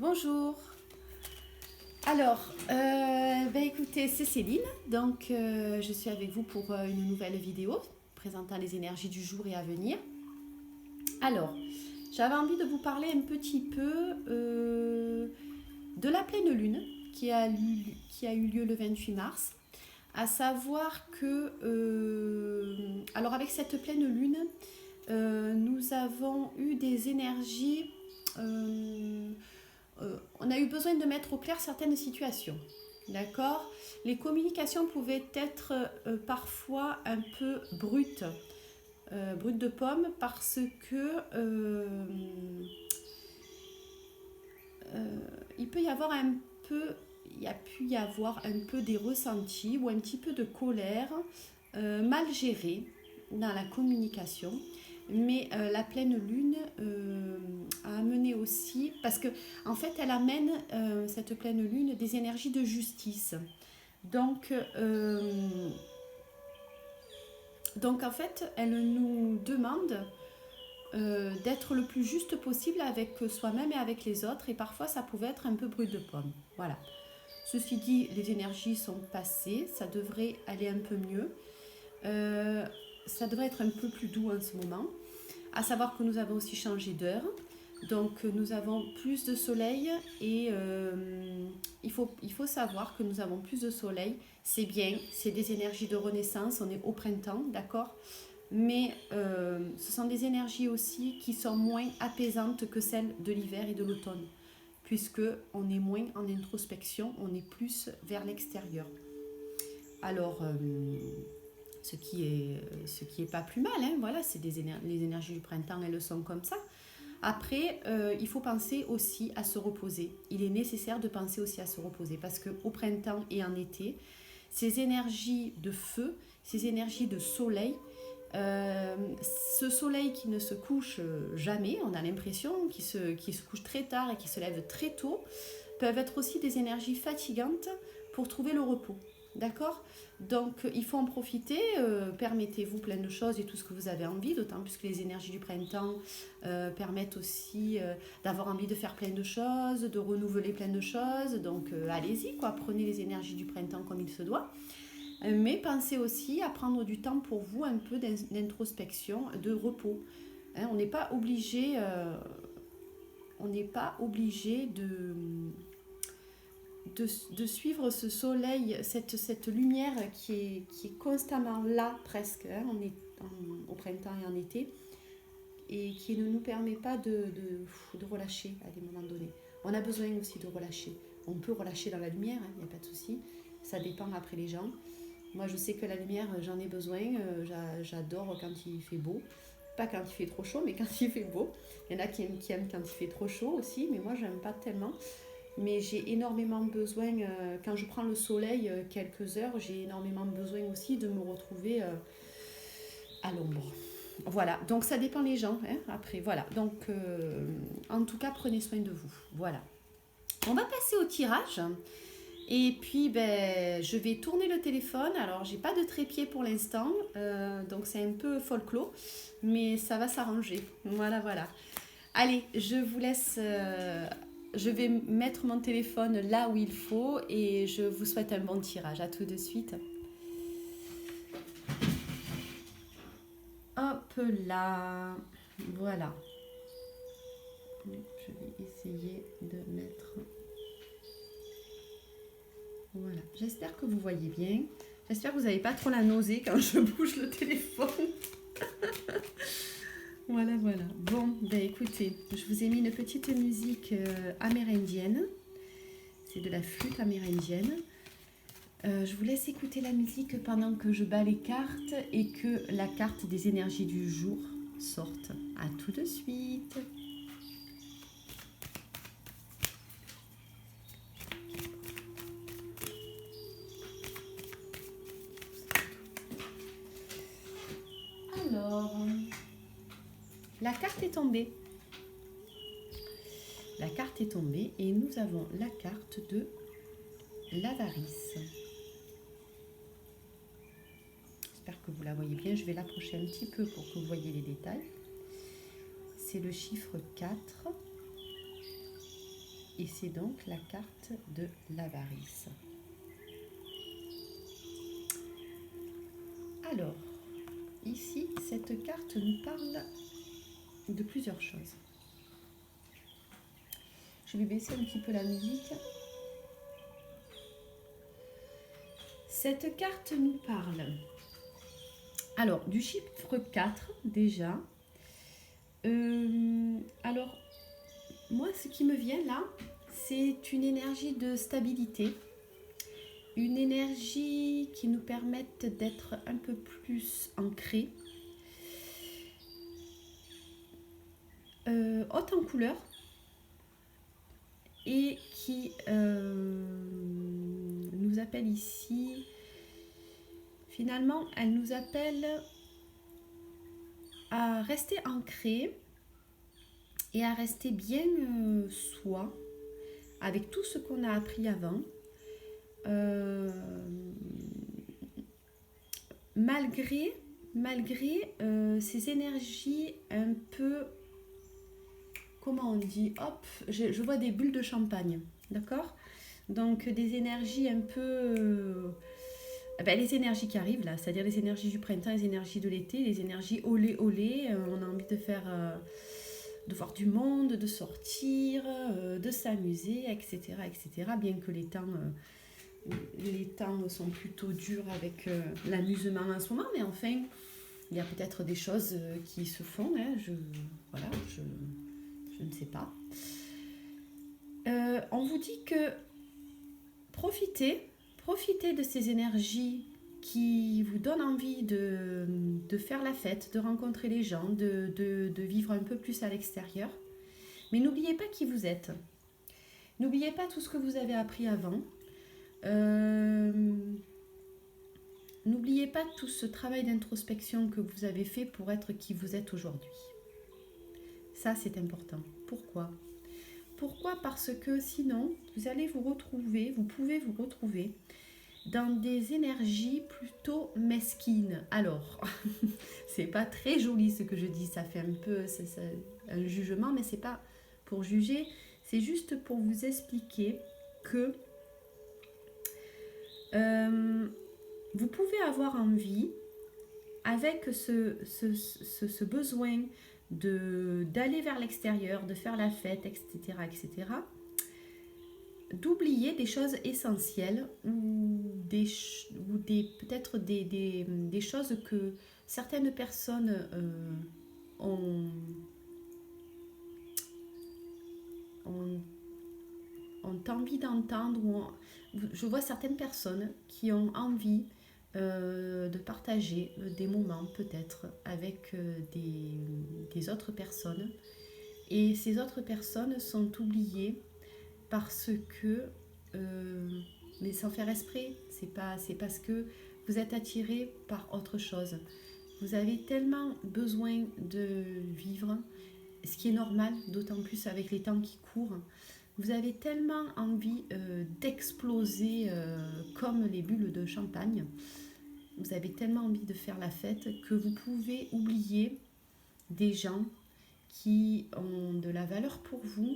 Bonjour. Alors, écoutez, c'est Céline. Donc, je suis avec vous pour une nouvelle vidéo présentant les énergies du jour et à venir. Alors, j'avais envie de vous parler un petit peu de la pleine lune qui a eu lieu le 28 mars. À savoir que, alors avec cette pleine lune, nous avons eu des énergies... on a eu besoin de mettre au clair certaines situations. D'accord. Les communications pouvaient être parfois un peu brutes, brutes de pomme, parce que il peut y avoir un peu, il y a pu y avoir un peu des ressentis ou un petit peu de colère mal gérée dans la communication. Mais la pleine lune a amené aussi, parce que en fait elle amène, cette pleine lune, des énergies de justice. Donc, donc en fait elle nous demande d'être le plus juste possible avec soi-même et avec les autres, et parfois ça pouvait être un peu brut de pomme. Voilà. Ceci dit, les énergies sont passées, ça devrait aller un peu mieux. Ça devrait être un peu plus doux en ce moment. À savoir que nous avons aussi changé d'heure. Donc nous avons plus de soleil et il faut savoir que nous avons plus de soleil. C'est bien, c'est des énergies de renaissance, on est au printemps, d'accord. Mais ce sont des énergies aussi qui sont moins apaisantes que celles de l'hiver et de l'automne, puisque on est moins en introspection, on est plus vers l'extérieur. Alors, ce qui est pas plus mal, hein, voilà, c'est les énergies du printemps, elles sont comme ça. Après, il faut penser aussi à se reposer. Il est nécessaire de penser aussi à se reposer, parce qu'au printemps et en été, ces énergies de feu, ces énergies de soleil, euh, ce soleil qui ne se couche jamais, on a l'impression qu'il se couche très tard et qu'il se lève très tôt, peuvent être aussi des énergies fatigantes pour trouver le repos. D'accord. Donc il faut en profiter, permettez-vous plein de choses et tout ce que vous avez envie, d'autant plus que les énergies du printemps permettent aussi d'avoir envie de faire plein de choses, de renouveler plein de choses. Donc allez-y, quoi, prenez les énergies du printemps comme il se doit. Mais pensez aussi à prendre du temps pour vous, un peu d'introspection, de repos. Hein, on n'est pas obligé de suivre ce soleil, cette lumière qui est constamment là presque, hein, au printemps et en été, et qui ne nous permet pas de relâcher à des moments donnés. On a besoin aussi de relâcher. On peut relâcher dans la lumière, il n'y a pas de souci. Ça dépend après les gens. Moi, je sais que la lumière, j'en ai besoin. J'adore quand il fait beau. Pas quand il fait trop chaud, mais quand il fait beau. Il y en a qui aiment quand il fait trop chaud aussi, mais moi, j'aime pas tellement. Mais j'ai énormément besoin, quand je prends le soleil quelques heures, j'ai énormément besoin aussi de me retrouver à l'ombre. Voilà, donc ça dépend les gens, hein, après, voilà. Donc, en tout cas, prenez soin de vous. Voilà. On va passer au tirage. Et puis, je vais tourner le téléphone. Alors, j'ai pas de trépied pour l'instant, donc c'est un peu folklore, mais ça va s'arranger. Voilà, voilà. Allez, je vous laisse. Je vais mettre mon téléphone là où il faut et je vous souhaite un bon tirage. À tout de suite. Hop là. Voilà. Je vais essayer de mettre. Voilà. J'espère que vous voyez bien. J'espère que vous n'avez pas trop la nausée quand je bouge le téléphone. Voilà, voilà. Bon, écoutez, je vous ai mis une petite musique amérindienne. C'est de la flûte amérindienne. Je vous laisse écouter la musique pendant que je bats les cartes et que la carte des énergies du jour sorte. À tout de suite. Alors, la carte est tombée. La carte est tombée et nous avons la carte de l'avarice. J'espère que vous la voyez bien. Je vais l'approcher un petit peu pour que vous voyez les détails. C'est le chiffre 4. Et c'est donc la carte de l'avarice. Alors, ici, cette carte nous parle de plusieurs choses. Je vais baisser un petit peu la musique. Cette carte nous parle alors du chiffre 4 déjà. Alors, moi, ce qui me vient là, c'est une énergie de stabilité, une énergie qui nous permette d'être un peu plus ancrés, haute en couleur, et qui nous appelle ici, finalement, elle nous appelle à rester ancrés et à rester bien soi, avec tout ce qu'on a appris avant, malgré ces énergies un peu, comment on dit, hop, je vois des bulles de champagne, d'accord? Donc des énergies un peu, les énergies qui arrivent là, c'est-à-dire les énergies du printemps, les énergies de l'été, les énergies olé olé, on a envie de faire, de voir du monde, de sortir, de s'amuser, etc., etc. Bien que les temps sont plutôt durs avec l'amusement en ce moment, mais enfin, il y a peut-être des choses qui se font, hein, je ne sais pas. On vous dit que profitez de ces énergies qui vous donnent envie de faire la fête, de rencontrer les gens, de vivre un peu plus à l'extérieur. Mais n'oubliez pas qui vous êtes. N'oubliez pas tout ce que vous avez appris avant. N'oubliez pas tout ce travail d'introspection que vous avez fait pour être qui vous êtes aujourd'hui. Ça, c'est important. Pourquoi ? Parce que sinon, vous allez vous pouvez vous retrouver dans des énergies plutôt mesquines. Alors, c'est pas très joli ce que je dis, ça fait un peu un jugement, mais c'est pas pour juger, c'est juste pour vous expliquer que vous pouvez avoir envie, avec ce besoin d'aller vers l'extérieur, de faire la fête, etc., etc., d'oublier des choses essentielles ou peut-être des choses que certaines personnes ont envie d'entendre. Je vois certaines personnes qui ont envie de partager des moments peut-être avec des autres personnes, et ces autres personnes sont oubliées parce que mais sans faire exprès, c'est parce que vous êtes attiré par autre chose. Vous avez tellement besoin de vivre, ce qui est normal, d'autant plus avec les temps qui courent. Vous avez tellement envie d'exploser comme les bulles de champagne. Vous avez tellement envie de faire la fête que vous pouvez oublier des gens qui ont de la valeur pour vous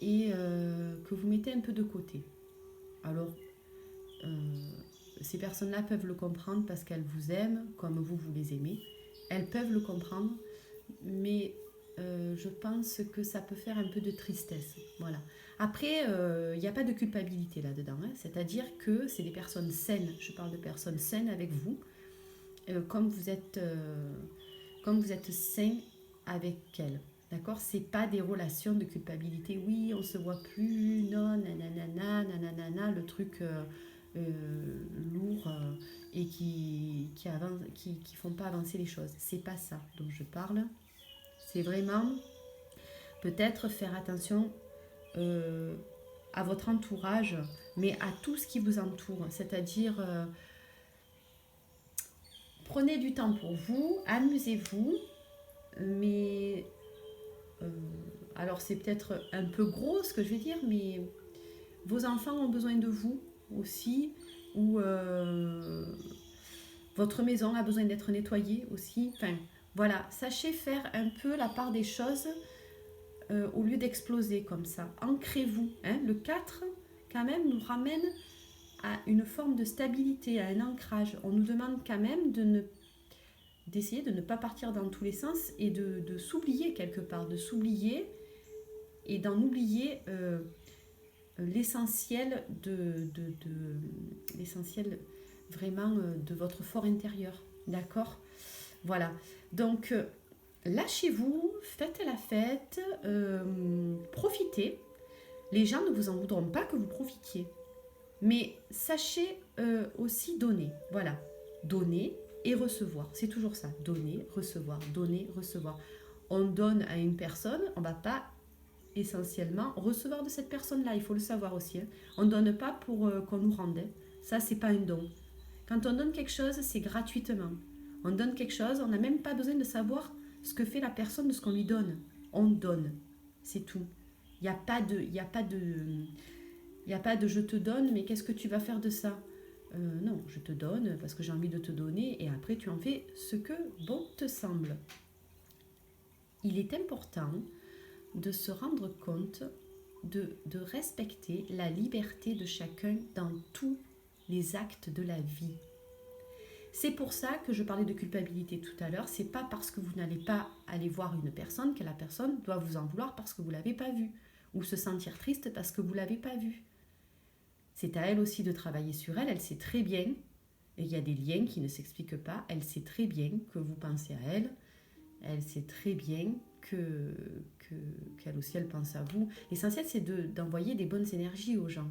et que vous mettez un peu de côté. Alors, ces personnes-là peuvent le comprendre parce qu'elles vous aiment comme vous les aimez. Elles peuvent le comprendre, mais je pense que ça peut faire un peu de tristesse. Voilà. Après, il n'y a pas de culpabilité là-dedans, hein. C'est-à-dire que c'est des personnes saines. Je parle de personnes saines avec vous, comme vous êtes sain avec elles. D'accord ? C'est pas des relations de culpabilité. Oui, on se voit plus, non, nanana, nanana, le truc lourd et qui font pas avancer les choses. C'est pas ça dont je parle. C'est vraiment peut-être faire attention à votre entourage, mais à tout ce qui vous entoure. C'est-à-dire, prenez du temps pour vous, amusez-vous, mais alors c'est peut-être un peu gros ce que je vais dire, mais vos enfants ont besoin de vous aussi, ou votre maison a besoin d'être nettoyée aussi. Enfin, voilà, sachez faire un peu la part des choses au lieu d'exploser comme ça. Ancrez-vous. Hein. Le 4, quand même, nous ramène à une forme de stabilité, à un ancrage. On nous demande quand même d'essayer de ne pas partir dans tous les sens et de s'oublier quelque part, de s'oublier et d'en oublier l'essentiel l'essentiel vraiment de votre fort intérieur. D'accord? Voilà. Donc, lâchez-vous, faites la fête, profitez. Les gens ne vous en voudront pas que vous profitiez. Mais sachez aussi donner. Voilà. Donner et recevoir. C'est toujours ça. Donner, recevoir. Donner, recevoir. On donne à une personne, on ne va pas essentiellement recevoir de cette personne-là. Il faut le savoir aussi. Hein. On ne donne pas pour qu'on nous rende. Hein. Ça, c'est pas un don. Quand on donne quelque chose, c'est gratuitement. On donne quelque chose, on n'a même pas besoin de savoir ce que fait la personne de ce qu'on lui donne. On donne. C'est tout. Il n'y a pas de... Il n'y a pas de je te donne, mais qu'est-ce que tu vas faire de ça? Non, je te donne parce que j'ai envie de te donner et après tu en fais ce que bon te semble. Il est important de se rendre compte, de respecter la liberté de chacun dans tous les actes de la vie. C'est pour ça que je parlais de culpabilité tout à l'heure. C'est pas parce que vous n'allez pas aller voir une personne que la personne doit vous en vouloir parce que vous ne l'avez pas vue ou se sentir triste parce que vous ne l'avez pas vue. C'est à elle aussi de travailler sur elle. Elle sait très bien, et il y a des liens qui ne s'expliquent pas, elle sait très bien que vous pensez à elle. Elle sait très bien qu'elle aussi, elle pense à vous. L'essentiel, c'est d'envoyer des bonnes énergies aux gens.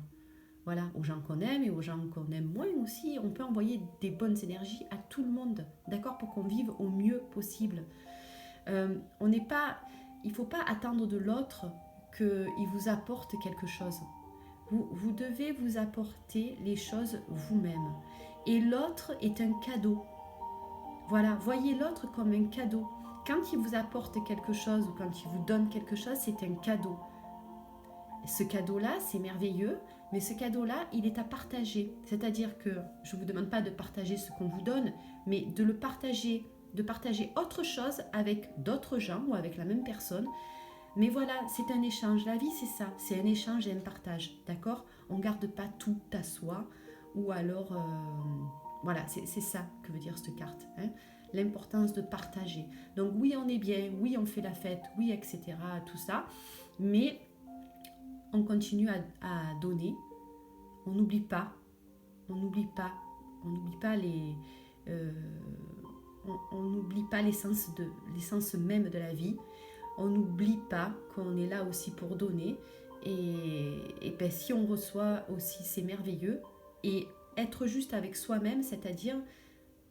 Voilà, aux gens qu'on aime et aux gens qu'on aime moins aussi. On peut envoyer des bonnes énergies à tout le monde, d'accord, pour qu'on vive au mieux possible. Il ne faut pas attendre de l'autre qu'il vous apporte quelque chose. Vous devez vous apporter les choses vous-même. Et l'autre est un cadeau. Voilà, voyez l'autre comme un cadeau. Quand il vous apporte quelque chose ou quand il vous donne quelque chose, c'est un cadeau. Ce cadeau-là, c'est merveilleux, mais ce cadeau-là, il est à partager. C'est-à-dire que je ne vous demande pas de partager ce qu'on vous donne, mais de partager autre chose avec d'autres gens ou avec la même personne. Mais voilà, c'est un échange. La vie, c'est ça. C'est un échange et un partage. D'accord? On ne garde pas tout à soi. Ou alors, voilà, c'est ça que veut dire cette carte. Hein? L'importance de partager. Donc oui, on est bien. Oui, on fait la fête. Oui, etc. Tout ça. Mais on continue à donner. On n'oublie pas. On n'oublie pas. On n'oublie pas on n'oublie pas l'essence même de la vie. On n'oublie pas qu'on est là aussi pour donner. Et ben, si on reçoit aussi, c'est merveilleux. Et être juste avec soi-même, c'est-à-dire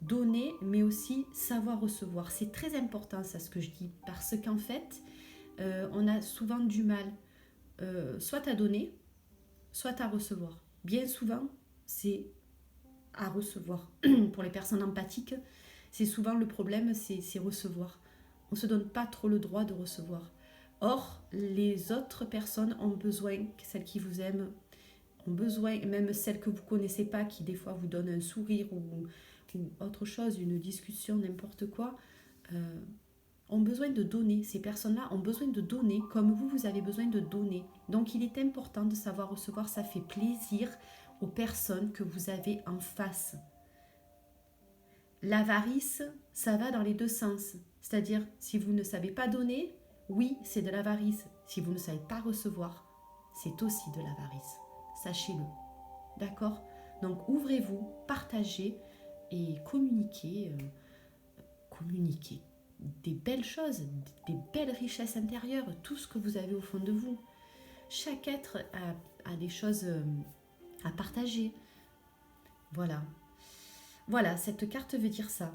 donner, mais aussi savoir recevoir. C'est très important, ça, ce que je dis. Parce qu'en fait, on a souvent du mal, soit à donner, soit à recevoir. Bien souvent, c'est à recevoir. Pour les personnes empathiques, c'est souvent le problème, c'est recevoir. On ne se donne pas trop le droit de recevoir. Or, les autres personnes ont besoin, celles qui vous aiment, ont besoin, même celles que vous ne connaissez pas, qui des fois vous donnent un sourire ou autre chose, une discussion, n'importe quoi, ont besoin de donner. Ces personnes-là ont besoin de donner comme vous avez besoin de donner. Donc, il est important de savoir recevoir. Ça fait plaisir aux personnes que vous avez en face. L'avarice, ça va dans les deux sens. C'est-à-dire, si vous ne savez pas donner, oui, c'est de l'avarice. Si vous ne savez pas recevoir, c'est aussi de l'avarice. Sachez-le. D'accord? Donc, ouvrez-vous, partagez et communiquez. Communiquez des belles choses, des belles richesses intérieures, tout ce que vous avez au fond de vous. Chaque être a des choses à partager. Voilà. Voilà, cette carte veut dire ça.